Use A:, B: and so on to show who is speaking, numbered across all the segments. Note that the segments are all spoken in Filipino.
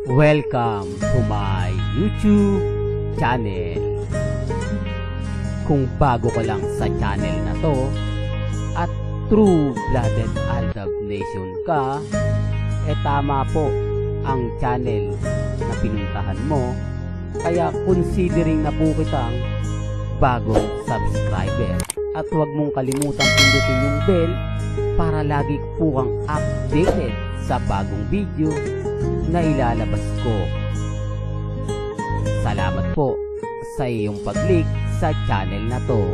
A: Welcome to my YouTube channel. Kung bago ka lang sa channel na to at true-blooded Aldab Nation ka, tama po ang channel na pinuntahan mo. Kaya considering na po kitang bagong subscriber. At huwag mong kalimutan pindutin yung bell para lagi po kang updated sa bagong video na ilalabas ko. Salamat po sa iyong pag-click sa channel na to.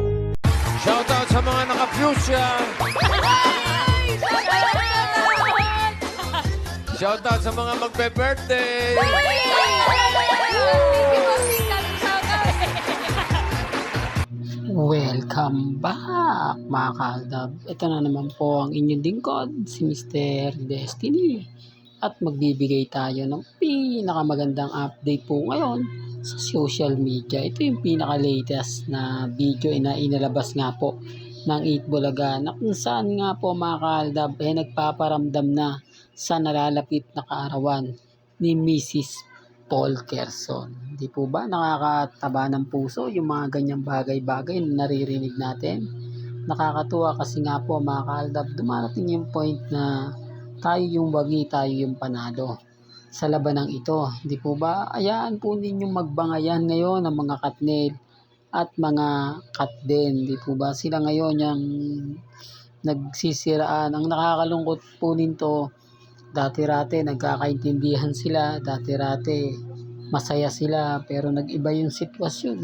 B: Shoutout sa mga naka-fuchsia. Shoutout sa mga magbe-birthday.
C: Welcome back mga kaaldab. Ito na naman po ang inyong lingkod, si Mr. Destiny. At magbibigay tayo ng pinakamagandang update po ngayon sa social media. Ito yung pinaka-latest na video na inalabas nga po ng Itbulaga na kung saan nga po mga kaaldab nagpaparamdam na sa nalalapit na kaarawan ni Mrs. Paul Kerson. Di po ba nakakataba ng puso yung mga ganyang bagay-bagay na naririnig natin? Nakakatuwa kasi nga po mga kaaldab, dumarating yung point na tayo yung wagi, tayo yung panalo sa labanang ito. Di po ba? Ayaan po ninyong magbangayan ngayon ng mga katnil at mga katden. Di po ba? Sila ngayon yung nagsisiraan. Ang nakakalungkot po nito, dati-rate nagkakaintindihan sila, dati-rate masaya sila, pero nag-iba yung sitwasyon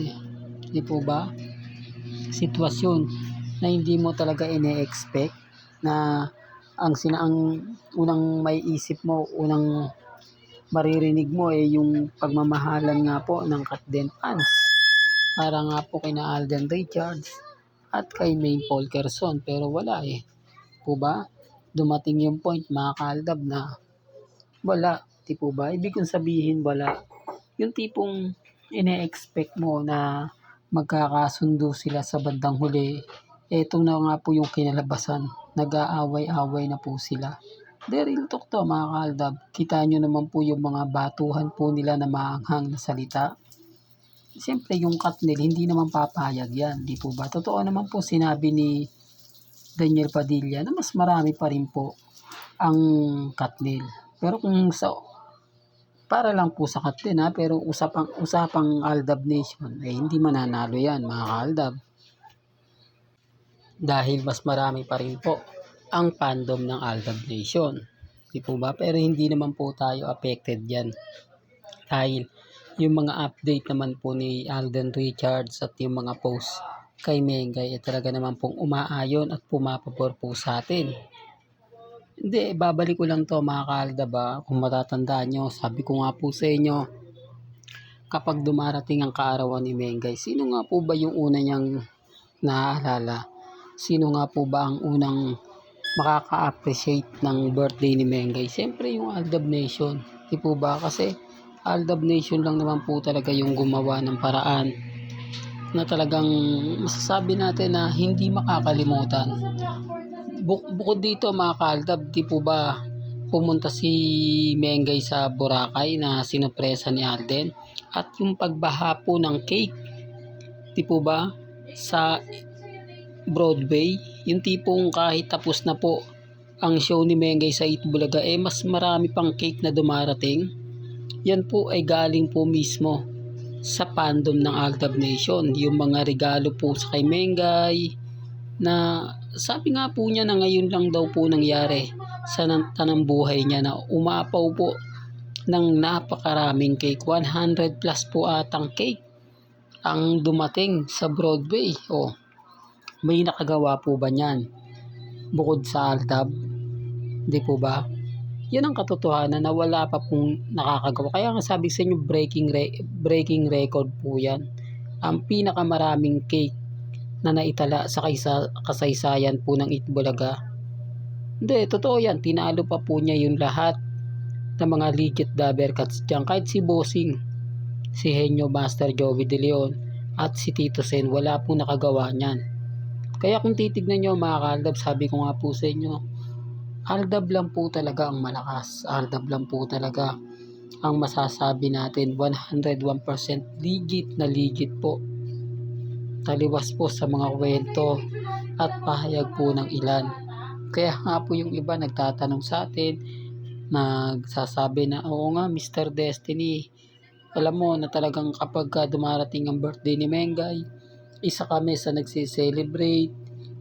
C: Di po ba? Sitwasyon na hindi mo talaga ine-expect na ang unang may isip mo, unang maririnig mo yung pagmamahalan nga po ng Katden fans. Para nga po kina Alden Richards at kay Maine Paul Kerson, pero wala Po ba? Dumating yung point mga kaaldab na wala. Di po ba? Ibig kong sabihin wala. Yung tipong ine-expect mo na magkakasundo sila sa bandang huli, eto na nga po yung kinalabasan. Nag-aaway-away na po sila. Real talk to mga kaaldab. Kita nyo naman po yung mga batuhan po nila na maanghang na salita. Siyempre yung Katnil hindi naman papayag yan. Di po ba? Totoo naman po sinabi ni Daniel Padilla na mas marami pa rin po ang Katnil. Pero kung para lang po sa Katnil pero usapang Aldab Nation hindi mananalo yan mga kaaldab. Dahil mas marami pa rin po ang fandom ng Aldab Nation. Di po ba? Pero hindi naman po tayo affected yan. Dahil yung mga update naman po ni Alden Richards at yung mga post kay Mengay talaga naman pong umaayon at pumapabor po sa atin. Hindi, babalik ko lang to mga kaaldab. Kung matatandaan nyo, sabi ko nga po sa inyo, kapag dumarating ang kaarawan ni Mengay, sino nga po ba yung una niyang naaalala? Sino nga po ba ang unang makaka-appreciate ng birthday ni Mengay? Siyempre yung Aldab Nation. Di po ba? Kasi Aldab Nation lang naman po talaga yung gumawa ng paraan na talagang masasabi natin na hindi makakalimutan. Bukod dito mga kaaldab, di po ba pumunta si Mengay sa Boracay na sinupresa ni Alden at yung pagbaha po ng cake, di po ba, sa Broadway, yung tipong kahit tapos na po ang show ni Mengay sa Itbulaga mas marami pang cake na dumarating. Yan po ay galing po mismo sa fandom ng Aldab Nation. Yung mga regalo po sa kay Mengay na sabi nga po niya na ngayon lang daw po nangyari sa tanang buhay niya na umapaw po ng napakaraming cake. 100 plus po atang cake ang dumating sa Broadway. May nakagawa po ba niyan bukod sa Aldab? Di po ba? Yan ang katotohanan na wala pa pong nakakagawa. Kaya nga sabi sa inyo, breaking record po yan. Ang pinakamaraming cake na naitala sa kasaysayan po ng Itbulaga. Hindi, totoo yan. Tinalo pa po niya yung lahat ng mga legit Dabercats dyan. Kahit si Bossing, si Henyo Master Joey De Leon, at si Tito Sen, wala pong nakagawa niyan. Kaya kung titignan nyo mga kaaldab, sabi ko nga po sa inyo, Aldab lang po talaga ang malakas. Aldab lang po talaga ang masasabi natin 101% legit po. Taliwas po sa mga kwento at pahayag po ng ilan. Kaya nga po yung iba nagtatanong sa atin, nagsasabi na, oo nga Mr. Destiny, alam mo na talagang kapag dumarating ang birthday ni Mengay, isa kami sa nagsi-celebrate,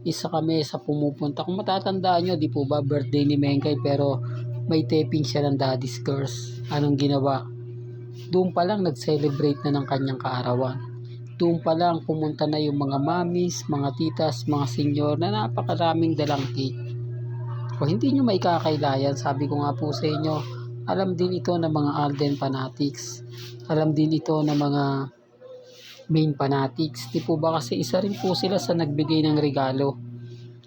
C: isa kami sa pumupunta. Kung matatandaan nyo, di po ba birthday ni Mengay pero may taping siya ng Daddy's Curse. Anong ginawa? Doon pa lang nag-celebrate na ng kanyang kaarawan. Doon pa lang pumunta na yung mga mamis, mga titas, mga senyor na napakaraming dalang cake. O hindi nyo may kakailayan, sabi ko nga po sa inyo, alam din ito ng mga Alden fanatics. Alam din ito ng mga main fanatics. Di po ba kasi isa rin po sila sa nagbigay ng regalo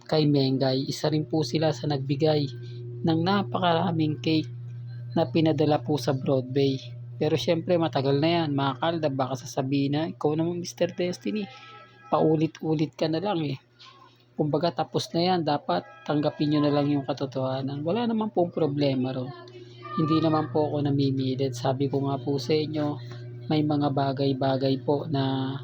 C: kay Mengay. Isa rin po sila sa nagbigay ng napakaraming cake na pinadala po sa Broadway. Pero syempre matagal na yan, mga Kaldab, baka sasabihin na, ikaw naman Mr. Destiny, paulit-ulit ka na lang eh. Kumbaga tapos na yan, dapat tanggapin nyo na lang yung katotohanan. Wala naman pong problema ron. Hindi naman po ako namimilit. Sabi ko nga po sa inyo, may mga bagay-bagay po na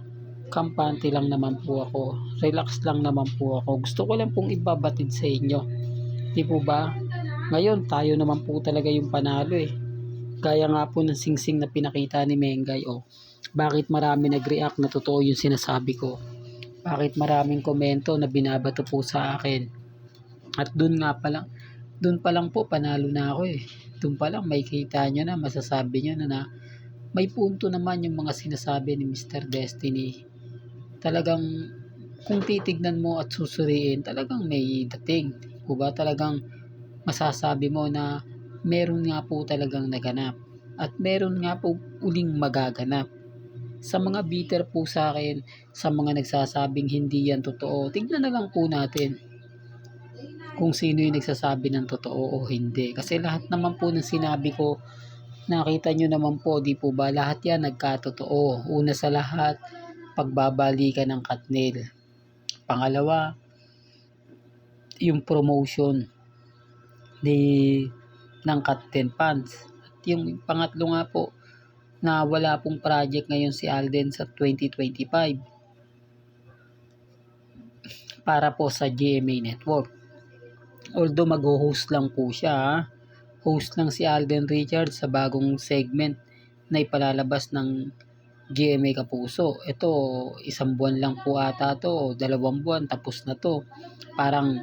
C: kampante lang naman po ako. Relax lang naman po ako. Gusto ko lang pong ibabatid sa inyo. Di po ba? Ngayon, tayo naman po talaga yung panalo eh. Gaya nga po ng singsing na pinakita ni Mengay. Bakit marami nag-react na totoo yung sinasabi ko? Bakit maraming komento na binabato po sa akin? At doon pa lang po panalo na ako eh. Doon pa lang may kita nyo na, masasabi nyo na may punto naman yung mga sinasabi ni Mr. Destiny. Talagang kung titignan mo at susuriin, talagang may dating. Diba? Talagang masasabi mo na meron nga po talagang naganap. At meron nga po uling magaganap. Sa mga bitter po sa akin, sa mga nagsasabing hindi yan totoo, tignan na lang po natin kung sino yung nagsasabi ng totoo o hindi. Kasi lahat naman po ng sinabi ko, nakita nyo naman po, di po ba, lahat yan nagkatotoo. Una sa lahat, pagbabalikan ng Katnil. Pangalawa, yung promotion ng Kat10 Fans. At yung pangatlo nga po, na wala pong project ngayon si Alden sa 2025 para po sa GMA Network. Although mag-host lang po siya, host lang si Alden Richards sa bagong segment na ipalalabas ng GMA Kapuso. Ito, 1 buwan lang po ata to, 2 buwan, tapos na to. Parang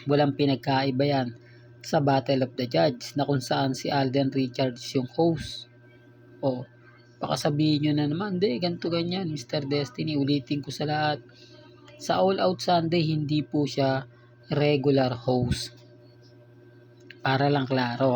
C: walang pinagkaiba yan sa Battle of the Judge na kung saan si Alden Richards yung host. Baka sabihin nyo na naman, hindi, ganito ganyan, Mr. Destiny, ulitin ko sa lahat. Sa All Out Sunday, hindi po siya regular host. Para lang klaro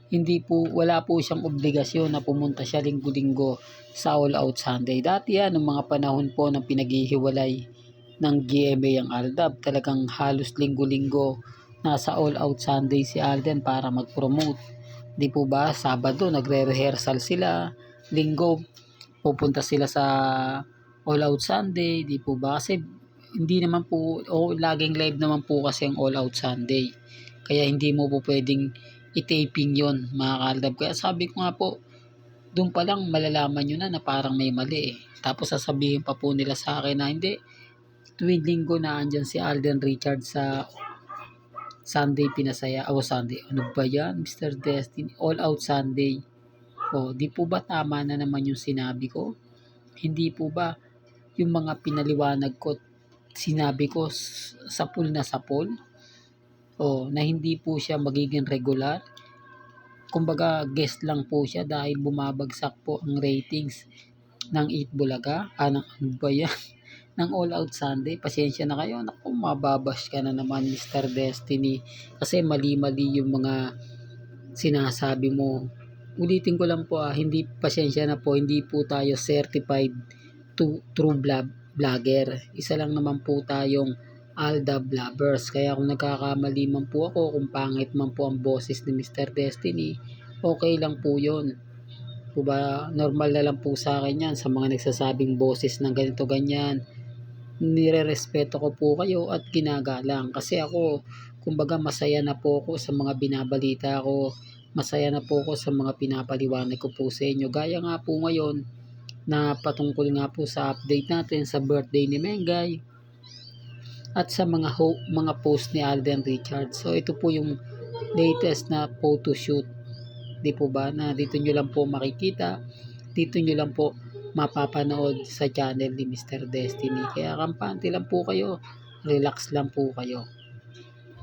C: hindi po, wala po siyang obligasyon na pumunta siya linggo-linggo sa All Out Sunday. Dati yan, noong mga panahon po ng pinaghihiwalay ng GMA ang Aldab, talagang halos linggo-linggo nasa All Out Sunday si Alden para mag-promote. Di po ba, Sabado nagre-rehearsal sila, Linggo pupunta sila sa All Out Sunday, di po ba? Kasi hindi naman po, laging live naman po kasi ang All Out Sunday. Kaya hindi mo po pwedeng i-taping yon, mga Kaldab. Kaya sabi ko nga po, doon pa lang malalaman nyo na parang may mali eh. Tapos sasabihin pa po nila sa akin na hindi, tuwing Linggo na andyan si Alden Richards sa Sunday Pinasaya. Sunday. Ano ba yan, Mr. Destiny? All Out Sunday. Di po ba tama na naman yung sinabi ko? Hindi po ba yung mga pinaliwanag ko, sinabi ko sapul na sapul? Na hindi po siya magiging regular? Kumbaga, guest lang po siya dahil bumabagsak po ang ratings ng Eat Bulaga. Ano ba yan? Ng All Out Sunday, pasensya na kayo. Naku, mababash ka na naman, Mr. Destiny. Kasi mali-mali yung mga sinasabi mo. Ulitin ko lang po hindi, pasensya na po, hindi po tayo certified true vlogger. Isa lang naman po tayong Aldab Lovers. Kaya kung nagkakamali man po ako, kung pangit man po ang boses ni Mr. Destiny, okay lang po yun. Diba? Normal na lang po sa akin yan, sa mga nagsasabing boses ng ganito ganyan. Nire-respeto ko po kayo at ginagalang kasi ako, kumbaga masaya na po ako sa mga binabalita ko, masaya na po ako sa mga pinapaliwanag ko po sa inyo. Gaya nga po ngayon na patungkol nga po sa update natin sa birthday ni Mengay at sa mga post ni Alden Richards. So ito po yung latest na photoshoot, di po ba, na dito nyo lang po makikita, dito nyo lang po mapapanood sa channel ni Mr. Destiny. Kaya kampante lang po kayo, relax lang po kayo.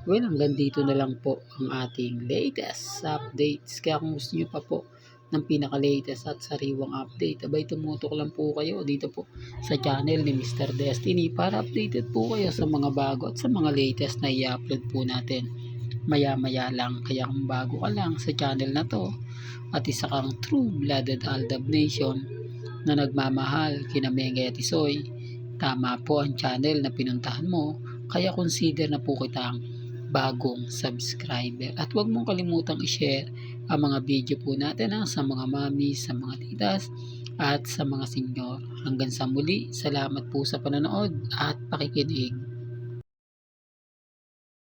C: Well, hanggang dito na lang po ang ating latest updates. Kaya kung gusto nyo pa po ng pinaka-latest at sariwang update, abay tumutok lang po kayo dito po sa channel ni Mr. Destiny para updated po kayo sa mga bago at sa mga latest na i-upload po natin maya-maya lang. Kaya kung bago ka lang sa channel na to at isa kang true-blooded Aldab Nation na nagmamahal kina Mengay at Isoy, tama po ang channel na pinuntahan mo. Kaya consider na po kitang bagong subscriber. At huwag mong kalimutang i-share ang mga video po natin sa mga mami, sa mga titas, at sa mga senyor. Hanggang sa muli, salamat po sa panonood at pakikinig.